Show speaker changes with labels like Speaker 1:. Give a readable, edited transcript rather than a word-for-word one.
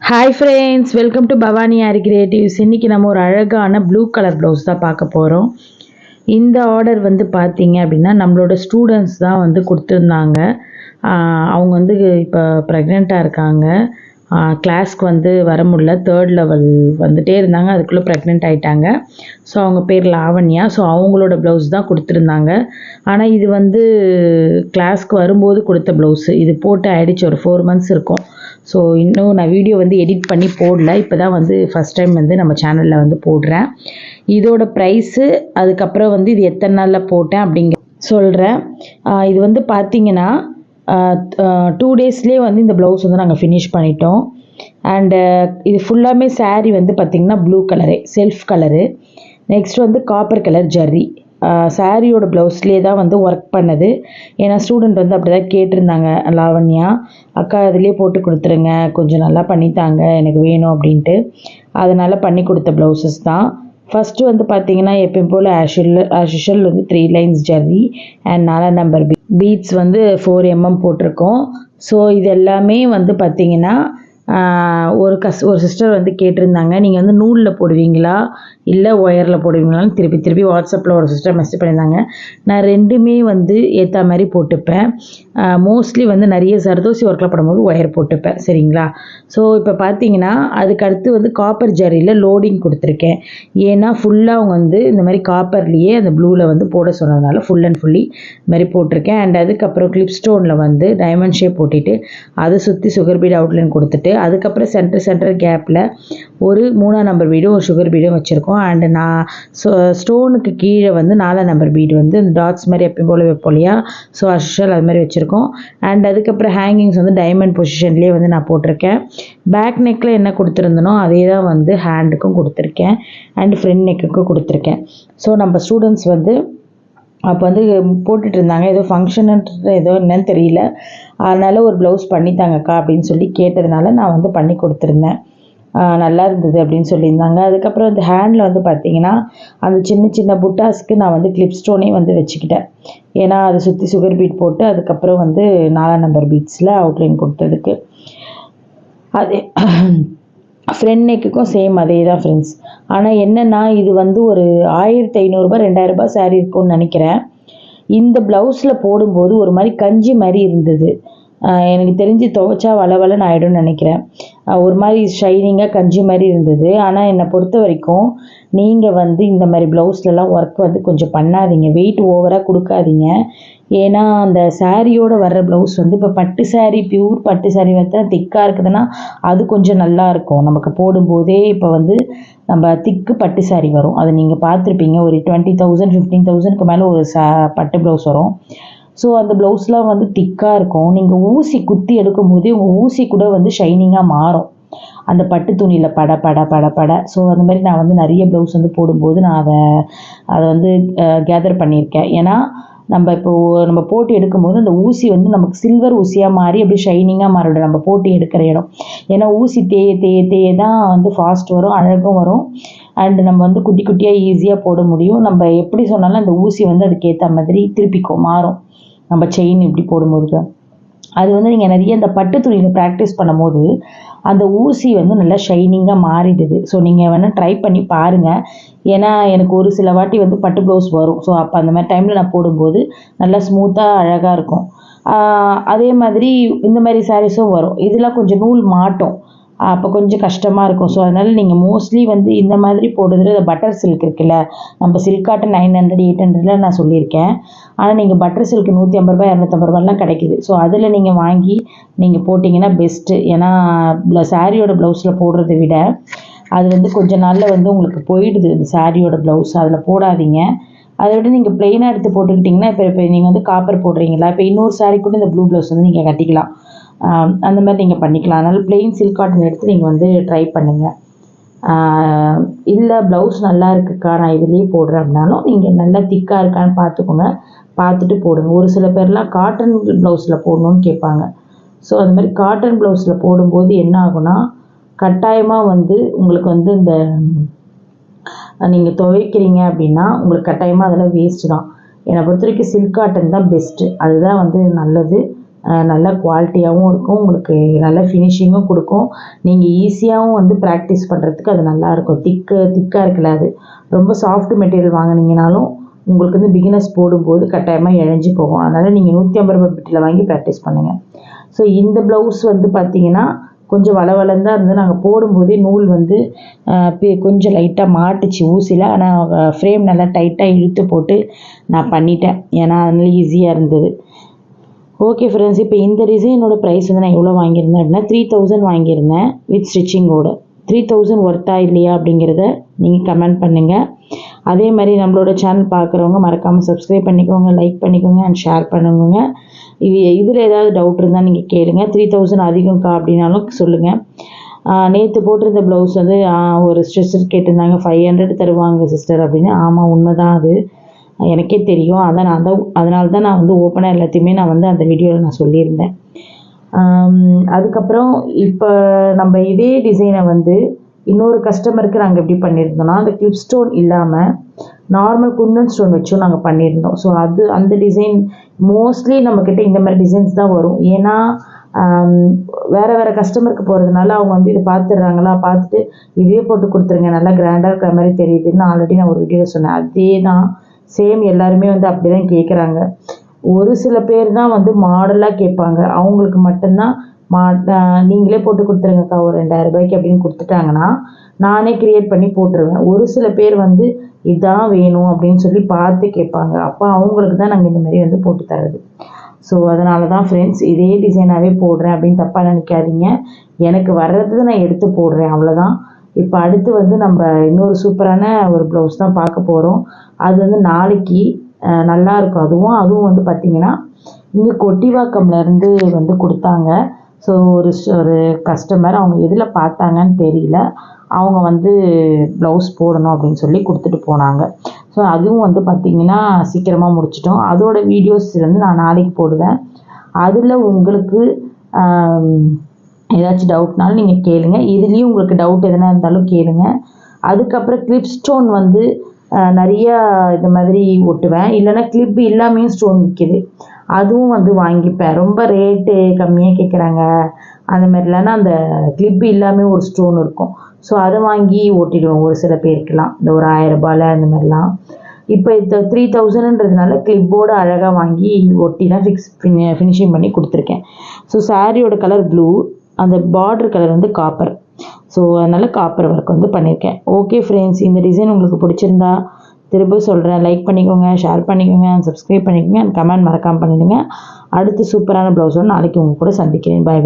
Speaker 1: Hi friends, welcome to Bhavani aari creatives. இன்றைக்கி நம்ம ஒரு அழகான ப்ளூ கலர் ப்ளவுஸ் தான் பார்க்க போகிறோம். இந்த ஆர்டர் வந்து பார்த்தீங்க அப்படின்னா நம்மளோட ஸ்டூடெண்ட்ஸ் தான் வந்து கொடுத்துருந்தாங்க. அவங்க வந்து இப்போ ப்ரெக்னெண்ட்டாக இருக்காங்க. கிளாஸ்க்கு வந்து வர முடியல, 3rd லெவல் வந்துகிட்டே இருந்தாங்க, அதுக்குள்ளே ப்ரெக்னென்ட் ஆகிட்டாங்க. ஸோ அவங்க பேர் லாவண்யா. ஸோ அவங்களோட ப்ளவுஸ் தான் கொடுத்துருந்தாங்க. ஆனால் இது வந்து கிளாஸ்க்கு வரும்போது கொடுத்த ப்ளவுஸு, இது போட்டு ஆயிடுச்சு, ஒரு 4 months இருக்கும். ஸோ இன்னும் நான் வீடியோ வந்து எடிட் பண்ணி போடல, இப்போ தான் வந்து ஃபஸ்ட் டைம் வந்து நம்ம சேனலில் வந்து போடுறேன். இதோட ப்ரைஸு, அதுக்கப்புறம் வந்து இது எத்தனை நாளில் போட்டேன் அப்படிங்க சொல்கிறேன். இது வந்து பார்த்திங்கன்னா 2 daysலேயே வந்து இந்த ப்ளவுஸ் வந்து நாங்கள் ஃபினிஷ் பண்ணிட்டோம். அண்டு இது ஃபுல்லாமே சாரீ வந்து பார்த்திங்கன்னா blue colour, self colour. Next வந்து காப்பர் கலர் ஜர்ரி. சாரியோட ப்ளவுஸ்லேயே தான் வந்து ஒர்க் பண்ணது. ஏன்னா ஸ்டூடெண்ட் வந்து அப்படி தான் கேட்டிருந்தாங்க, லாவண்யா அக்கா இதிலே போட்டு கொடுத்துருங்க, கொஞ்சம் நல்லா பண்ணித்தாங்க, எனக்கு வேணும் அப்படின்ட்டு. அதனால் பண்ணி கொடுத்த ப்ளவுசஸ் தான். ஃபஸ்ட்டு வந்து பார்த்திங்கன்னா எப்பயும் போல் ஆஷுஷல் வந்து 3 lines ஜர்ரி அண்ட் 4 number பீட்ஸ் வந்து 4 mm போட்டிருக்கோம். ஸோ இது எல்லாமே வந்து பார்த்திங்கன்னா ஒரு சிஸ்டர் வந்து கேட்டிருந்தாங்க, நீங்கள் வந்து நூலில் போடுவீங்களா இல்லை ஒயரில் போடுவீங்களான்னு திருப்பி வாட்ஸ்அப்பில் ஒரு சிஸ்டர் மெசேஜ் பண்ணியிருந்தாங்க. நான் ரெண்டுமே வந்து ஏற்ற மாதிரி போட்டுப்பேன். மோஸ்ட்லி வந்து நிறைய சர்தோசி ஒர்க்கில் போடும்போது ஒயர் போட்டுப்பேன், சரிங்களா. ஸோ இப்போ பார்த்தீங்கன்னா அதுக்கடுத்து வந்து காப்பர் ஜரியில் லோடிங் கொடுத்துருக்கேன். ஏன்னா ஃபுல்லாக அவங்க வந்து இந்த மாதிரி காப்பர்லேயே அந்த ப்ளூவில் வந்து போட சொன்னதுனால ஃபுல் அண்ட் ஃபுல்லி இந்த மாதிரி போட்டிருக்கேன். அண்ட் அதுக்கப்புறம் கிளிப் ஸ்டோனில் வந்து டைமண்ட் ஷேப் போட்டுட்டு அதை சுற்றி சுகர் பீட் அவுட்லைன் கொடுத்துட்டு அதுக்கப்புறம் சென்டர் கேப்பில் ஒரு 3 number பீடும் ஒரு சுகர் பீடும் வச்சுருக்கோம். அண்டு நான் ஸ்டோனுக்கு கீழே வந்து 4 number பீடு வந்து இந்த டாட்ஸ் மாதிரி எப்பயும் போல் வைப்போம் இல்லையா, ஸோ அஷல் அது மாதிரி வச்சுருக்கோம். அண்ட் அதுக்கப்புறம் ஹேங்கிங்ஸ் வந்து டைமண்ட் பொசிஷன்லேயே வந்து நான் போட்டிருக்கேன். பேக் நெக்கில் என்ன கொடுத்துருந்தனோ அதே தான் வந்து ஹேண்டுக்கும் கொடுத்துருக்கேன் அண்ட் ஃப்ரண்ட் நெக்குக்கும் கொடுத்துருக்கேன். ஸோ நம்ம ஸ்டூடெண்ட்ஸ் வந்து அப்போ வந்து போட்டுட்டு இருந்தாங்க, ஏதோ ஃபங்க்ஷனுன்ற ஏதோ என்னன்னு தெரியல, அதனால் ஒரு ப்ளவுஸ் பண்ணித்தாங்கக்கா அப்படின்னு சொல்லி கேட்டதுனால நான் வந்து பண்ணி கொடுத்துருந்தேன். நல்லா இருந்தது அப்படின்னு சொல்லியிருந்தாங்க. அதுக்கப்புறம் இந்த ஹேண்டில் வந்து பார்த்திங்கன்னா அந்த சின்ன புட்டாஸ்க்கு நான் வந்து கிளிப் ஸ்டோனே வந்து வச்சுக்கிட்டேன். ஏன்னா அதை சுற்றி சுகர் பீட் போட்டு அதுக்கப்புறம் வந்து 4 number பீட்ஸில் அவுட்லைன் கொடுத்ததுக்கு. அதே ஃப்ரண்ட் நெக்குக்கும் சேம் அதே தான் ஃப்ரெண்ட்ஸ். ஆனால் என்னென்னா இது வந்து ஒரு 1500 2000 சாரீ இருக்கும்னு நினைக்கிறேன். இந்த ப்ளவுஸில் போடும்போது ஒரு மாதிரி கஞ்சி மாதிரி இருந்தது. எனக்கு தெரிஞ்சு துவைச்சா வளவலன்னு ஆகிடும்னு நினைக்கிறேன். ஒரு மாதிரி ஷைனிங்காக கஞ்சி மாதிரி இருந்தது. ஆனால் என்னை பொறுத்த வரைக்கும் நீங்கள் வந்து இந்த மாதிரி ப்ளவுஸ்லலாம் ஒர்க் வந்து கொஞ்சம் பண்ணாதீங்க, வெயிட் ஓவராக கொடுக்காதீங்க. ஏன்னா அந்த சாரியோடு வர்ற ப்ளவுஸ் வந்து இப்போ பட்டு சாரீ, பியூர் பட்டு சாரீ வந்து திக்காக இருக்குதுன்னா அது கொஞ்சம் நல்லாயிருக்கும் நமக்கு போடும்போதே. இப்போ வந்து நம்ம திக்கு பட்டு சாரீ வரும், அது நீங்கள் பார்த்துருப்பீங்க, ஒரு 20,000 15,000க்கு மேலே ஒரு பட்டு ப்ளவுஸ் வரும். ஸோ அந்த ப்ளவுஸ்லாம் வந்து திக்காக இருக்கும். நீங்கள் ஊசி குத்தி எடுக்கும் போதே உங்கள் ஊசி கூட வந்து ஷைனிங்காக மாறும் அந்த பட்டு துணியில் பட. ஸோ அந்த மாதிரி நான் வந்து நிறைய ப்ளவுஸ் வந்து போடும்போது நான் அதை வந்து கேதர் பண்ணியிருக்கேன். ஏன்னா நம்ம போட்டு எடுக்கும்போது அந்த ஊசி வந்து நமக்கு சில்வர் ஊசியாக மாறி அப்படியே ஷைனிங்காக மாறிடும் நம்ம போட்டு எடுக்கிற இடம். ஏன்னா ஊசி தேய தான் வந்து ஃபாஸ்ட் வரும், அழகும் வரும். அண்டு நம்ம வந்து குட்டி குட்டியாக ஈஸியாக போட முடியும். நம்ம எப்படி சொன்னாலும் அந்த ஊசி வந்து அதுக்கேற்ற மாதிரி திருப்பிக்கும், மாறும் நம்ம செயின் இப்படி போடும்போது. அது வந்து நீங்கள் நிறைய இந்த பட்டு துணியில் ப்ராக்டிஸ் பண்ணும்போது அந்த ஊசி வந்து நல்லா ஷைனிங்காக மாறிடுது. ஸோ நீங்கள் வேணால் ட்ரை பண்ணி பாருங்கள். ஏன்னா எனக்கு ஒரு சில வாட்டி வந்து பட்டு ப்ளவுஸ் வரும். ஸோ அப்போ அந்த மாதிரி டைமில் நான் போடும்போது நல்லா ஸ்மூத்தாக அழகாக இருக்கும். அதே மாதிரி இந்த மாதிரி சாரீஸும் வரும், இதெல்லாம் கொஞ்சம் நூல் மாட்டும், அப்போ கொஞ்சம் கஷ்டமாக இருக்கும். ஸோ அதனால் நீங்கள் மோஸ்ட்லி வந்து இந்த மாதிரி போடுறது பட்டர் சில்க் இருக்குல்ல, நம்ம சில்க் காட்டன் 900 800 நான் சொல்லியிருக்கேன். ஆனால் நீங்கள் பட்டர் சில்க் 150 250 கிடைக்குது. ஸோ அதில் நீங்கள் வாங்கி நீங்கள் போட்டிங்கன்னா பெஸ்ட்டு. ஏன்னா சாரியோட ப்ளவுஸில் போடுறத விட அது வந்து கொஞ்ச நாளில் வந்து உங்களுக்கு போயிடுது இந்த சாரியோட ப்ளவுஸ், அதில் போடாதீங்க. அதை விட நீங்கள் ப்ளெயினாக எடுத்து போட்டுக்கிட்டிங்கன்னா இப்போ நீங்கள் வந்து காப்பர் போடுறீங்களா, இப்போ இன்னொரு சாரீ கூட இந்த ப்ளூ ப்ளவுஸ் வந்து நீங்கள் கட்டிக்கலாம், அந்த மாதிரி நீங்கள் பண்ணிக்கலாம். அதனால் ப்ளெயின் சில்க் காட்டன் எடுத்து நீங்கள் வந்து ட்ரை பண்ணுங்கள். இல்லை ப்ளவுஸ் நல்லா இருக்குக்கா நான் இதுலேயே போடுறேன் அப்படின்னாலும் நீங்கள் நல்லா திக்காக இருக்கான்னு பார்த்துக்கோங்க, பார்த்துட்டு போடுங்க. ஒரு சில பேர்லாம் காட்டன் ப்ளவுஸில் போடணுன்னு கேட்பாங்க. ஸோ அந்த மாதிரி காட்டன் ப்ளவுஸில் போடும்போது என்ன ஆகுனா கட்டாயமாக வந்து உங்களுக்கு வந்து இந்த நீங்கள் துவைக்கிறீங்க அப்படின்னா உங்களுக்கு கட்டாயமாக அதெல்லாம் வேஸ்ட்டு தான். என்னை பொறுத்த வரைக்கும் சில்க் காட்டன் தான் பெஸ்ட்டு, அதுதான் வந்து நல்லது. நல்ல குவாலிட்டியாகவும் இருக்கும், உங்களுக்கு நல்ல ஃபினிஷிங்கும் கொடுக்கும். நீங்கள் ஈஸியாகவும் வந்து ப்ராக்டிஸ் பண்ணுறதுக்கு அது நல்லாயிருக்கும். திக்காக இருக்குல்ல, அது ரொம்ப சாஃப்ட் மெட்டீரியல் வாங்கினீங்கனாலும் உங்களுக்கு வந்து பிகினர்ஸ் போடும்போது கட்டாயமாக இழைஞ்சி போகும். அதனால் நீங்கள் 150 ரூபாய் பெட்டியில் வாங்கி ப்ராக்டிஸ் பண்ணுங்கள். ஸோ இந்த ப்ளவுஸ் வந்து பார்த்திங்கன்னா கொஞ்சம் வளவளந்தான் இருந்து நாங்கள் போடும்போதே நூல் வந்து கொஞ்சம் லைட்டாக மாட்டுச்சு ஊசியில். ஆனால் ஃப்ரேம் நல்லா டைட்டாக இழுத்து போட்டு நான் பண்ணிட்டேன், ஏன்னா அதனால ஈஸியாக இருந்தது. ஓகே ஃப்ரெண்ட்ஸ், இப்போ இந்த டிசைனோட ப்ரைஸ் வந்து நான் எவ்வளோ வாங்கியிருந்தேன் அப்படின்னா 3000 வாங்கியிருந்தேன் வித் ஸ்டிச்சிங்கோட. 3000 ஒர்த்தா இல்லையா அப்படிங்கிறத நீங்கள் கமெண்ட் பண்ணுங்கள். அதே மாதிரி நம்மளோட சேனல் பார்க்குறவங்க மறக்காமல் சப்ஸ்கிரைப் பண்ணிக்கோங்க, லைக் பண்ணிக்கோங்க அண்ட் ஷேர் பண்ணுங்க. இதில் ஏதாவது டவுட் இருந்தால் நீங்கள் கேளுங்க. 3000 அதிகம்க்கா அப்படின்னாலும் சொல்லுங்கள். நேற்று போட்டிருந்த ப்ளவுஸ் வந்து ஒரு சிஸ்டர் கேட்டிருந்தாங்க 500 தருவாங்க சிஸ்டர் அப்படின்னு. ஆமாம், உண்மை தான், அது எனக்கே தெரியும். அதனால தான் நான் வந்து ஓப்பனாக எல்லாத்தையுமே நான் வந்து அந்த வீடியோவில் நான் சொல்லியிருந்தேன். அதுக்கப்புறம் இப்போ நம்ம இதே டிசைனை வந்து இன்னொரு கஸ்டமருக்கு நாங்கள் எப்படி பண்ணியிருந்தோம்னா, அந்த கிளிப் ஸ்டோன் இல்லாமல் நார்மல் குந்தன் ஸ்டோன் வச்சும் நாங்கள் பண்ணியிருந்தோம். ஸோ அந்த டிசைன் மோஸ்ட்லி நம்மக்கிட்ட இந்த மாதிரி டிசைன்ஸ் தான் வரும். ஏன்னா வேறு கஸ்டமருக்கு போகிறதுனால அவங்க வந்து இதை பார்த்துடுறாங்களா, பார்த்துட்டு இதே போட்டு கொடுத்துருங்க, நல்லா கிராண்டாக இருக்கிற மாதிரி தெரியுதுன்னு ஆல்ரெடி நான் ஒரு வீடியோவில் சொன்னேன். அதே தான் சேம் எல்லாருமே வந்து அப்படி தான் கேட்குறாங்க. ஒரு சில பேர் தான் வந்து மாடலாக கேட்பாங்க, அவங்களுக்கு மட்டும்தான் நீங்களே போட்டு கொடுத்துருங்கக்கா ஒரு 2000 ரூபாய்க்கு அப்படின்னு கொடுத்துட்டாங்கன்னா நானே க்ரியேட் பண்ணி போட்டுருவேன். ஒரு சில பேர் வந்து இதான் வேணும் அப்படின்னு சொல்லி பார்த்து கேட்பாங்க, அப்போ அவங்களுக்கு தான் நாங்கள் இந்த மாதிரி வந்து போட்டு தர்றது. ஸோ அதனால தான் ஃப்ரெண்ட்ஸ் இதே டிசைனாகவே போடுறேன் அப்படின்னு தப்பாக நினைக்காதீங்க. எனக்கு வர்றது நான் எடுத்து போடுறேன், அவ்வளோதான். இப்போ அடுத்து வந்து நம்ம இன்னொரு சூப்பரான ஒரு ப்ளவுஸ் தான் பார்க்க போகிறோம். அது வந்து நாளைக்கு நல்லாயிருக்கும். அதுவும் வந்து பார்த்திங்கன்னா இங்கே கொட்டிவாக்கம்லேருந்து வந்து கொடுத்தாங்க. ஸோ ஒரு கஸ்டமர் அவங்க எதில் பார்த்தாங்கன்னு தெரியல, அவங்க வந்து ப்ளவுஸ் போடணும் அப்படின்னு சொல்லி கொடுத்துட்டு போனாங்க. ஸோ அதுவும் வந்து பார்த்திங்கன்னா சீக்கிரமாக முடிச்சிட்டோம். அதோட வீடியோஸ் வந்து நான் நாளைக்கு போடுவேன். அதில் உங்களுக்கு ஏதாச்சும் டவுட்னாலும் நீங்கள் கேளுங்க. இதுலேயும் உங்களுக்கு டவுட் எதனா இருந்தாலும் கேளுங்க. அதுக்கப்புறம் கிளிப் ஸ்டோன் வந்து நிறையா இந்த மாதிரி ஒட்டுவேன், இல்லைன்னா கிளிப் இல்லாமையும் ஸ்டோன் விற்கிது, அதுவும் வந்து வாங்கிப்பேன். ரொம்ப ரேட்டு கம்மியாக கேட்குறாங்க அந்த மாதிரிலான்னா அந்த கிளிப்பு இல்லாமல் ஒரு ஸ்டோன் இருக்கும். ஸோ அதை வாங்கி ஓட்டிடுவோம் ஒரு சில பேருக்குலாம், இந்த ஒரு 1000 ரூபாயில் அந்த மாதிரிலாம். இப்போ இந்த 3000ன்றதுனால கிளிப்போடு அழகாக வாங்கி ஒட்டி தான் ஃபினிஷிங் பண்ணி கொடுத்துருக்கேன். ஸோ சாரியோட கலர் ப்ளூ, அந்த பார்டர் கலர் வந்து காப்பர். ஸோ அதனால் காப்பர் ஒர்க் வந்து பண்ணியிருக்கேன். ஓகே ஃப்ரெண்ட்ஸ், இந்த டிசைன் உங்களுக்கு பிடிச்சிருந்தா திரும்ப சொல்கிறேன், லைக் பண்ணிக்கோங்க, ஷேர் பண்ணிக்கோங்க, சப்ஸ்கிரைப் பண்ணிக்கோங்க அண்ட் கமெண்ட் மறக்காமல் பண்ணிடுங்க. அடுத்து சூப்பரான ப்ளவுஸோடு நாளைக்கு உங்கள் கூட சந்திக்கிறேன். பாய்.